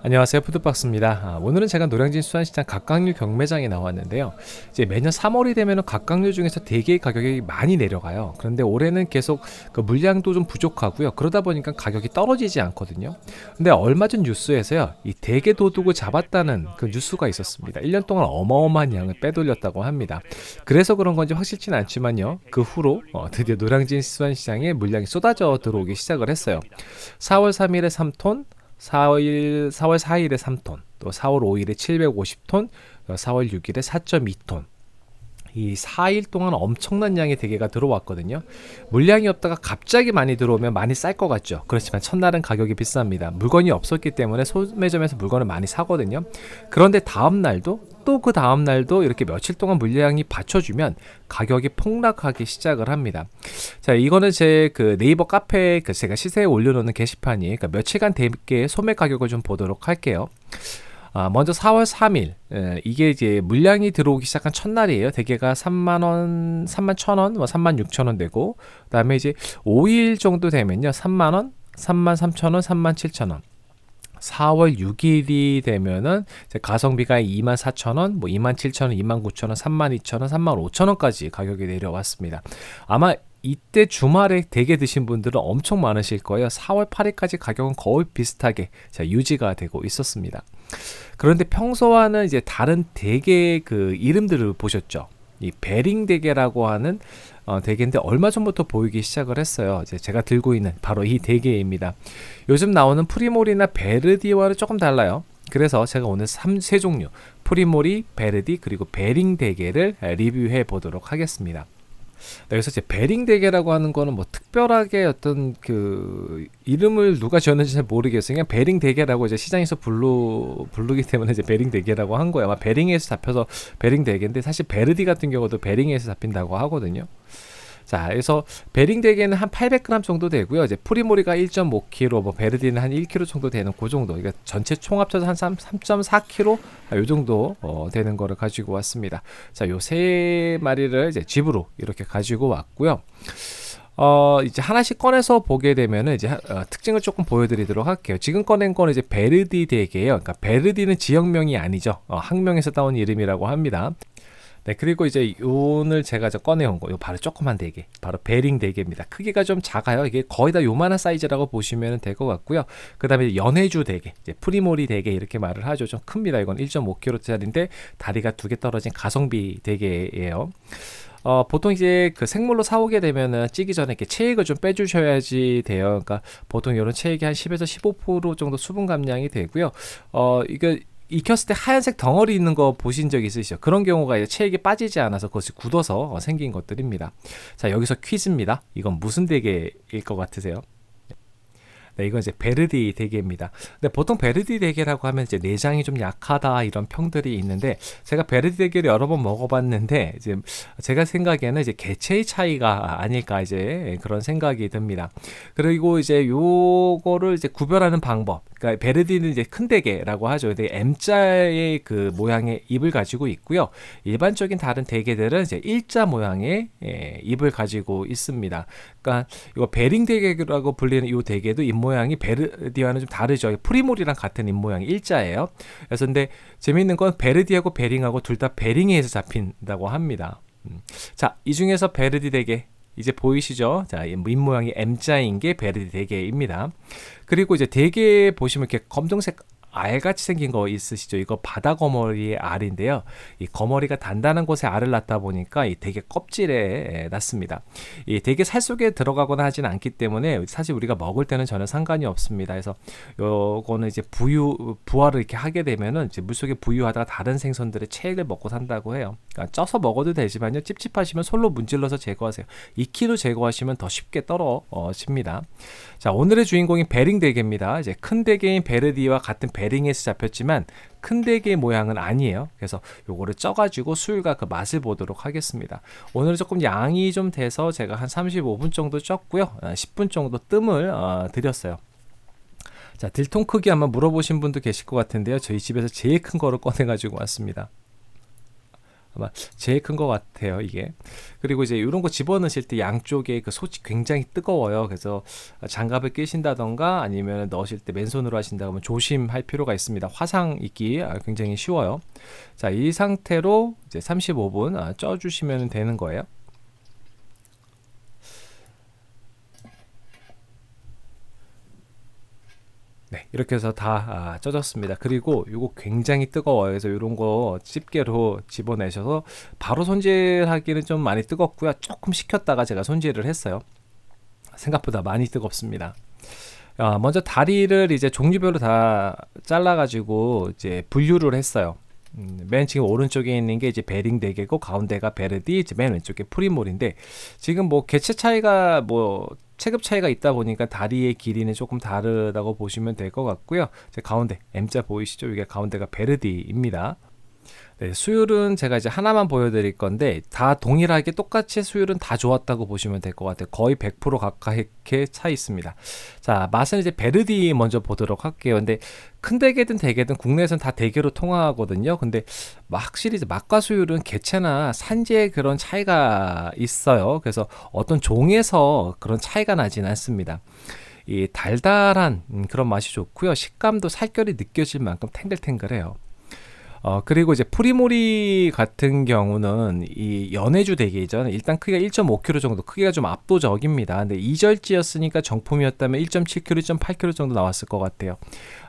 안녕하세요, 푸드박스입니다. 오늘은 제가 노량진 수산시장 갑각류 경매장에 나왔는데요. 이제 매년 3월이 되면 갑각류 중에서 대게 가격이 많이 내려가요. 그런데 올해는 계속 그 물량도 좀 부족하고요. 그러다 보니까 가격이 떨어지지 않거든요. 근데 얼마 전 뉴스에서요, 이 대게 도둑을 잡았다는 그 뉴스가 있었습니다. 1년 동안 어마어마한 양을 빼돌렸다고 합니다. 그래서 그런 건지 확실치는 않지만요. 그 후로 드디어 노량진 수산시장에 물량이 쏟아져 들어오기 시작을 했어요. 4월 3일에 3톤, 4월 4일에 3톤, 또 4월 5일에 750톤, 4월 6일에 4.2톤. 이 4일 동안 엄청난 양의 대게가 들어왔거든요. 물량이 없다가 갑자기 많이 들어오면 많이 쌀 것 같죠. 그렇지만 첫날은 가격이 비쌉니다. 물건이 없었기 때문에 소매점에서 물건을 많이 사거든요. 그런데 다음 날도 또 그 다음 날도 이렇게 며칠 동안 물량이 받쳐주면 가격이 폭락하기 시작을 합니다. 자, 이거는 제 그 네이버 카페에 제가 시세에 올려놓는 게시판이, 그러니까 며칠간 대게 소매 가격을 좀 보도록 할게요. 먼저 4월 3일, 이게 이제 물량이 들어오기 시작한 첫날이에요. 대게가 3만원, 3만 1천원, 3만 6천원 되고, 그 다음에 이제 5일 정도 되면요, 3만원, 3만 3천원, 3만 7천원. 4월 6일이 되면은 가성비가 2만 4천원, 뭐 2만 7천원, 2만 9천원, 3만 2천원, 3만 5천원까지 가격이 내려왔습니다. 아마 이때 주말에 대게 드신 분들은 엄청 많으실 거예요. 4월 8일까지 가격은 거의 비슷하게 유지가 되고 있었습니다. 그런데 평소와는 이제 다른 대게 그 이름들을 보셨죠? 이 베링 대게라고 하는 대게인데 얼마 전부터 보이기 시작을 했어요. 이제 제가 들고 있는 바로 이 대게입니다. 요즘 나오는 프리몰이나 베르디와는 조금 달라요. 그래서 제가 오늘 세 종류, 프리몰이, 베르디, 그리고 베링 대게를 리뷰해 보도록 하겠습니다. 여기서 이제 베링 대게라고 하는 거는 뭐 특별하게 어떤 그 이름을 누가 지었는지 잘 모르겠어요. 그냥 베링 대게라고 이제 시장에서 부르기 때문에 이제 베링 대게라고 한 거예요. 아마 베링에서 잡혀서 베링 대게인데, 사실 베르디 같은 경우도 베링에서 잡힌다고 하거든요. 자, 그래서 베링 대게는 한 800g 정도 되고요. 이제 프리모리가 1.5kg, 뭐 베르디는 한 1kg 정도 되는 그 정도. 그러니까 전체 총 합쳐서 한 3.4kg 요 정도 되는 거를 가지고 왔습니다. 자, 요 세 마리를 이제 집으로 이렇게 가지고 왔고요. 이제 하나씩 꺼내서 보게 되면은 이제 특징을 조금 보여드리도록 할게요. 지금 꺼낸 거는 이제 베르디 대게예요. 그러니까 베르디는 지역명이 아니죠. 학명에서 따온 이름이라고 합니다. 네, 그리고 이제 오늘 제가 꺼내온 거, 요 바로 조그만 대게, 바로 베링 대게입니다. 크기가 좀 작아요. 이게 거의 다 요만한 사이즈라고 보시면 될 것 같고요. 그 다음에 연해주 대게, 이제 프리모리 대게 이렇게 말을 하죠. 좀 큽니다. 이건 1.5kg짜리인데 다리가 2개 떨어진 가성비 대게예요. 보통 이제 그 생물로 사오게 되면은 찌기 전에 이렇게 체액을 좀 빼주셔야지 돼요. 그러니까 보통 이런 체액이 한 10에서 15% 정도 수분 감량이 되고요. 이거 익혔을 때 하얀색 덩어리 있는 거 보신 적 있으시죠? 그런 경우가 이제 체액이 빠지지 않아서 그것이 굳어서 생긴 것들입니다. 자, 여기서 퀴즈입니다. 이건 무슨 대게일 것 같으세요? 네, 이건 이제 베르디 대게입니다. 근데 보통 베르디 대게라고 하면 이제 내장이 좀 약하다 이런 평들이 있는데, 제가 베르디 대게를 여러 번 먹어봤는데 이제 제가 생각에는 이제 개체의 차이가 아닐까 이제 그런 생각이 듭니다. 그리고 이제 요거를 이제 구별하는 방법, 그러니까 베르디는 이제 큰 대게라고 하죠. 근데 M자의 그 모양의 입을 가지고 있고요. 일반적인 다른 대게들은 이제 일자 모양의 입을 가지고 있습니다. 그러니까 이거 베링 대게라고 불리는 이 대게도 입 모양이 베르디와는 좀 다르죠. 프리몰이랑 같은 입 모양이 일자예요. 그래서 근데 재미있는 건 베르디하고 베링하고 둘 다 베링에서 잡힌다고 합니다. 자, 이 중에서 베르디 대게 이제 보이시죠? 자, 입 모양이 M자인 게 베르디 대게입니다. 그리고 이제 대게 보시면 이렇게 검정색 알같이 생긴 거 있으시죠? 이거 바다 거머리의 알인데요. 이 거머리가 단단한 곳에 알을 낳다 보니까 이 대게 껍질에 낳습니다. 이 대게 살 속에 들어가거나 하진 않기 때문에 사실 우리가 먹을 때는 전혀 상관이 없습니다. 그래서 요거는 이제 부화를 이렇게 하게 되면은 이제 물속에 부유하다가 다른 생선들의 체액을 먹고 산다고 해요. 그러니까 쪄서 먹어도 되지만요. 찝찝하시면 솔로 문질러서 제거하세요. 익히로 제거하시면 더 쉽게 떨어집니다. 자, 오늘의 주인공이 베링 대게입니다. 이제 큰 대게인 베르디와 같은 베링에서 잡혔지만 큰 대게 모양은 아니에요. 그래서 요거를 쪄가지고 수율과 그 맛을 보도록 하겠습니다. 오늘은 조금 양이 좀 돼서 제가 한 35분 정도 쪘고요. 10분 정도 뜸을 들였어요. 자, 들통 크기 한번 물어보신 분도 계실 것 같은데요. 저희 집에서 제일 큰 거를 꺼내가지고 왔습니다. 아마 제일 큰 것 같아요, 이게. 그리고 이제 이런 거 집어넣으실 때 양쪽에 그 솥이 굉장히 뜨거워요. 그래서 장갑을 끼신다던가 아니면 넣으실 때 맨손으로 하신다 그러면 조심할 필요가 있습니다. 화상 있기 굉장히 쉬워요. 자, 이 상태로 이제 35분 쪄주시면 되는 거예요. 네, 이렇게 해서 다 쪄졌습니다. 그리고 이거 굉장히 뜨거워요. 그래서 이런 거 집게로 집어내셔서 바로 손질하기는 좀 많이 뜨겁고요. 조금 식혔다가 제가 손질을 했어요. 생각보다 많이 뜨겁습니다. 먼저 다리를 이제 종류별로 다 잘라가지고 이제 분류를 했어요. 맨 지금 오른쪽에 있는 게 이제 베링 대게고 가운데가 베르디, 이제 맨 왼쪽에 프리몰인데 지금 뭐 개체 차이가 뭐 체급 차이가 있다 보니까 다리의 길이는 조금 다르다고 보시면 될 것 같고요. 이제 가운데 M자 보이시죠? 이게 가운데가 베르디입니다. 네, 수율은 제가 이제 하나만 보여드릴 건데 다 동일하게 똑같이 수율은 다 좋았다고 보시면 될 것 같아요. 거의 100% 가까이 차 있습니다. 자, 맛은 이제 베르디 먼저 보도록 할게요. 근데 큰 대게든 대게든 국내에서는 다 대게로 통하거든요. 근데 확실히 이제 맛과 수율은 개체나 산지의 그런 차이가 있어요. 그래서 어떤 종에서 그런 차이가 나진 않습니다. 이 달달한 그런 맛이 좋고요. 식감도 살결이 느껴질 만큼 탱글탱글해요. 그리고 이제 프리모리 같은 경우는 이 연해주 대게죠. 일단 크기가 1.5kg 정도, 크기가 좀 압도적입니다. 근데 이절지였으니까 정품이었다면 1.7kg, 1.8kg 정도 나왔을 것 같아요.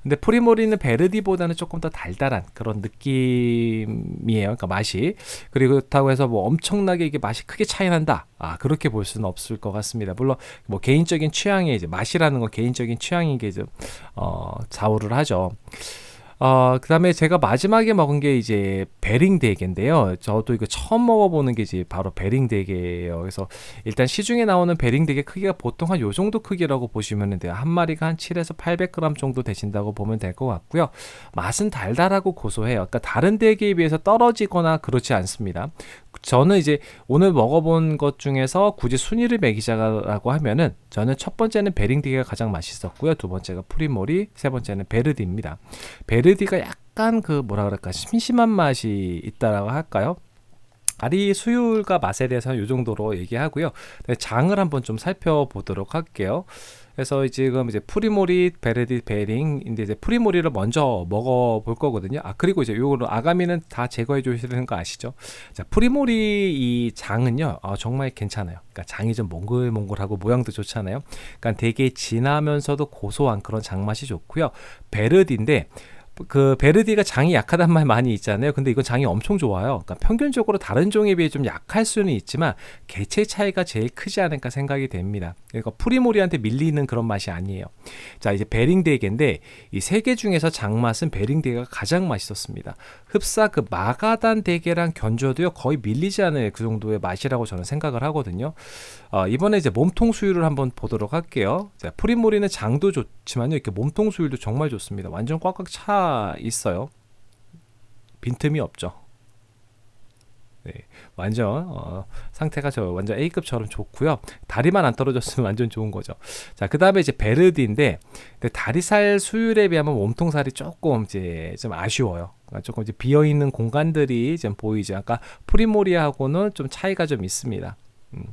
근데 프리모리는 베르디보다는 조금 더 달달한 그런 느낌이에요. 그러니까 맛이. 그리고 그렇다고 해서 뭐 엄청나게 이게 맛이 크게 차이 난다. 그렇게 볼 수는 없을 것 같습니다. 물론 뭐 개인적인 취향에 이제 맛이라는 건 개인적인 취향이게 좀 좌우를 하죠. 그 다음에 제가 마지막에 먹은 게 이제 베링 대게인데요. 저도 이거 처음 먹어보는 게 이제 바로 베링 대게예요. 그래서 일단 시중에 나오는 베링 대게 크기가 보통 한 요 정도 크기라고 보시면 돼요. 한 마리가 한 7에서 800g 정도 되신다고 보면 될 것 같고요. 맛은 달달하고 고소해요. 그러니까 다른 대게에 비해서 떨어지거나 그렇지 않습니다. 저는 이제 오늘 먹어본 것 중에서 굳이 순위를 매기자라고 하면은 저는 첫 번째는 베링 대게가 가장 맛있었고요. 두 번째가 프리모리, 세 번째는 베르디입니다. 베르디가 약간 그 뭐라 그럴까 심심한 맛이 있다라고 할까요? 다리 수율과 맛에 대해서는 이 정도로 얘기하고요. 장을 한번 좀 살펴보도록 할게요. 그래서 지금 이제 프리모리, 베르디, 베링인데 이제 프리모리를 먼저 먹어볼 거거든요. 그리고 이제 요거는 아가미는 다 제거해 주시는 거 아시죠? 자, 프리모리 이 장은요, 정말 괜찮아요. 그러니까 장이 좀 몽글몽글하고 모양도 좋잖아요. 그러니까 되게 진하면서도 고소한 그런 장맛이 좋고요. 베르디인데 그 베르디가 장이 약하단 말 많이 있잖아요. 근데 이건 장이 엄청 좋아요. 그러니까 평균적으로 다른 종에 비해 좀 약할 수는 있지만 개체 차이가 제일 크지 않을까 생각이 됩니다. 그러니까 프리모리한테 밀리는 그런 맛이 아니에요. 자, 이제 베링 대게인데 이 세 개 중에서 장맛은 베링 대게가 가장 맛있었습니다. 흡사 그 마가단 대게랑 견줘도요 거의 밀리지 않을 그 정도의 맛이라고 저는 생각을 하거든요. 이번에 이제 몸통 수율을 한번 보도록 할게요. 자, 프리모리는 장도 좋지만요 이렇게 몸통 수율도 정말 좋습니다. 완전 꽉꽉 차 있어요. 빈틈이 없죠. 네, 완전 상태가 저 완전 A급처럼 좋고요. 다리만 안 떨어졌으면 완전 좋은 거죠. 자, 그 다음에 이제 베르디인데 다리살 수율에 비하면 몸통살이 조금 이제 좀 아쉬워요. 그러니까 조금 이제 비어 있는 공간들이 좀 보이죠. 아까 프리모리하고는 좀 차이가 좀 있습니다.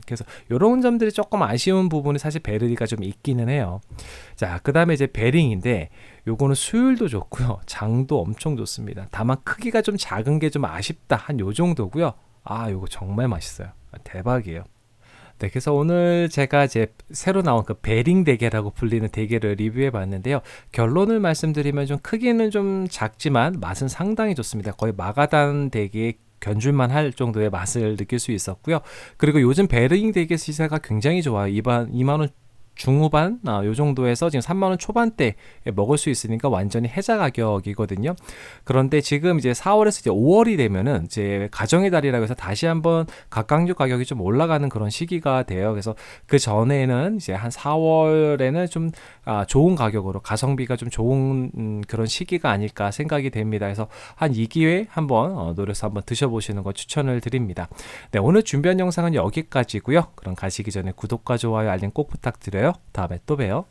그래서 이런 점들이 조금 아쉬운 부분이 사실 베르디가 좀 있기는 해요. 자, 그 다음에 이제 베링인데 요거는 수율도 좋고요, 장도 엄청 좋습니다. 다만 크기가 좀 작은 게 좀 아쉽다, 한 요 정도고요. 요거 정말 맛있어요. 대박이에요. 네, 그래서 오늘 제가 이제 새로 나온 그 베링 대게라고 불리는 대게를 리뷰해 봤는데요. 결론을 말씀드리면 좀 크기는 좀 작지만 맛은 상당히 좋습니다. 거의 마가단 대게의 견줄만 할 정도의 맛을 느낄 수 있었고요. 그리고 요즘 베링 대게 시세가 굉장히 좋아요. 2만원 중후반 요 정도에서 지금 3만원 초반대에 먹을 수 있으니까 완전히 혜자 가격이거든요. 그런데 지금 이제 4월에서 이제 5월이 되면은 이제 가정의 달이라고 해서 다시 한번 각각류 가격이 좀 올라가는 그런 시기가 돼요. 그래서 그 전에는 이제 한 4월에는 좀 좋은 가격으로 가성비가 좀 좋은 그런 시기가 아닐까 생각이 됩니다. 그래서 한 이 기회에 한번 노려서 한번 드셔보시는 거 추천을 드립니다. 네, 오늘 준비한 영상은 여기까지고요. 그럼 가시기 전에 구독과 좋아요, 알림 꼭 부탁드려요. 다음에 또 봬요.